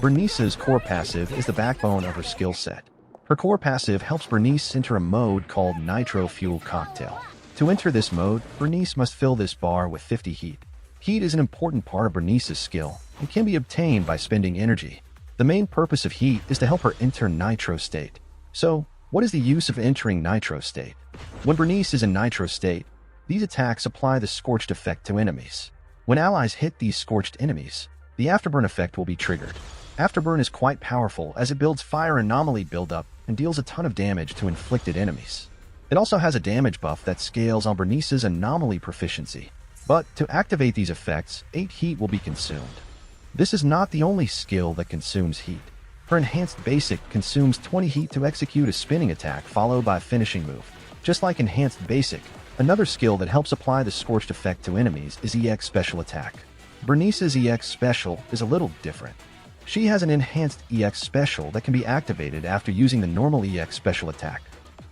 Burnice's core passive is the backbone of her skill set. Her core passive helps Burnice enter a mode called Nitro Fuel Cocktail. To enter this mode, Burnice must fill this bar with 50 heat. Heat is an important part of Burnice's skill and can be obtained by spending energy. The main purpose of heat is to help her enter Nitro state. So, what is the use of entering Nitro state? When Burnice is in Nitro state, these attacks apply the scorched effect to enemies. When allies hit these scorched enemies, the Afterburn effect will be triggered. Afterburn is quite powerful as it builds Fire Anomaly buildup and deals a ton of damage to inflicted enemies. It also has a damage buff that scales on Burnice's Anomaly proficiency. But to activate these effects, 8 heat will be consumed. This is not the only skill that consumes heat. Her Enhanced Basic consumes 20 heat to execute a spinning attack followed by a finishing move. Just like Enhanced Basic, another skill that helps apply the scorched effect to enemies is EX Special Attack. Burnice's EX Special is a little different. She has an Enhanced EX Special that can be activated after using the normal EX Special Attack.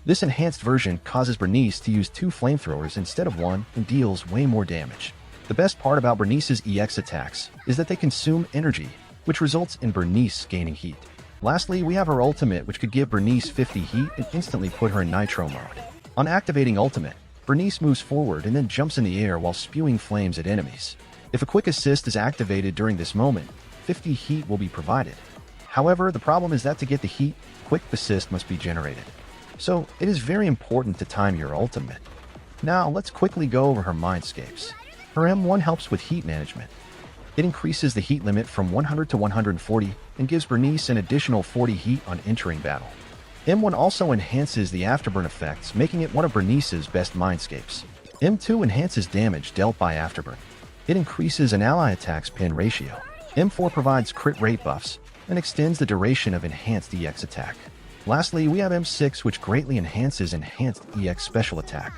This enhanced version causes Burnice to use 2 flamethrowers instead of 1 and deals way more damage. The best part about Burnice's EX attacks is that they consume energy, which results in Burnice gaining heat. Lastly, we have her ultimate, which could give Burnice 50 heat and instantly put her in Nitro mode. On activating ultimate, Burnice moves forward and then jumps in the air while spewing flames at enemies. If a quick assist is activated during this moment, 50 heat will be provided. However, the problem is that to get the heat, quick assist must be generated. So, it is very important to time your ultimate. Now, let's quickly go over her Mindscapes. Her M1 helps with heat management. It increases the heat limit from 100 to 140 and gives Burnice an additional 40 heat on entering battle. M1 also enhances the Afterburn effects, making it one of Burnice's best Mindscapes. M2 enhances damage dealt by Afterburn. It increases an ally attack's pin ratio. M4 provides crit rate buffs and extends the duration of enhanced EX attack. Lastly, we have M6, which greatly enhances enhanced EX special attack.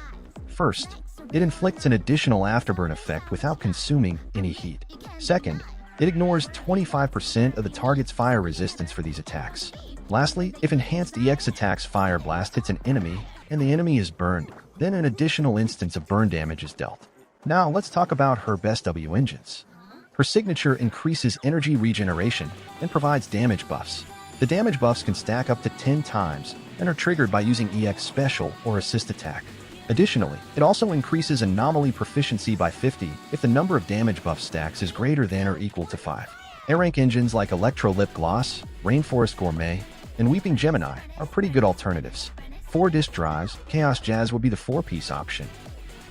First, it inflicts an additional Afterburn effect without consuming any heat. Second, it ignores 25% of the target's fire resistance for these attacks. Lastly, if enhanced EX attacks Fire Blast hits an enemy and the enemy is burned, then an additional instance of burn damage is dealt. Now let's talk about her best W engines. Her signature increases energy regeneration and provides damage buffs. The damage buffs can stack up to 10 times and are triggered by using EX Special or Assist Attack. Additionally, it also increases Anomaly proficiency by 50 if the number of damage buff stacks is greater than or equal to 5. A-rank engines like Electro Lip Gloss, Rainforest Gourmet, and Weeping Gemini are pretty good alternatives. 4 disk drives, Chaos Jazz would be the 4-piece option.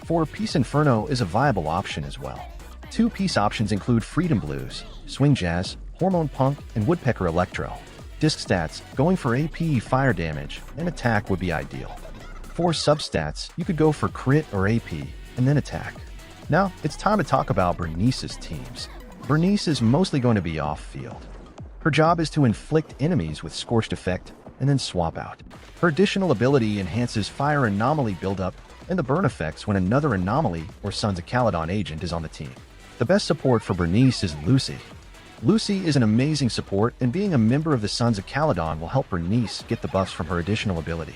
4-piece Inferno is a viable option as well. 2-piece options include Freedom Blues, Swing Jazz, Hormone Punk, and Woodpecker Electro. Disc stats, going for AP fire damage and attack would be ideal. For substats, you could go for crit or AP and then attack. Now, it's time to talk about Burnice's teams. Burnice is mostly going to be off-field. Her job is to inflict enemies with Scorched Effect and then swap out. Her additional ability enhances Fire Anomaly buildup and the burn effects when another Anomaly or Sons of Caledon agent is on the team. The best support for Burnice is Lucy. Lucy is an amazing support, and being a member of the Sons of Caledon will help Burnice get the buffs from her additional ability.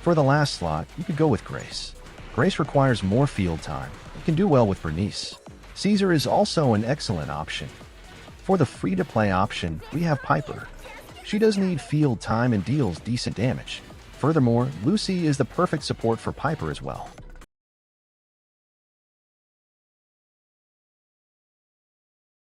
For the last slot, you could go with Grace. Grace requires more field time and can do well with Burnice. Caesar is also an excellent option. For the free-to-play option, we have Piper. She does need field time and deals decent damage. Furthermore, Lucy is the perfect support for Piper as well.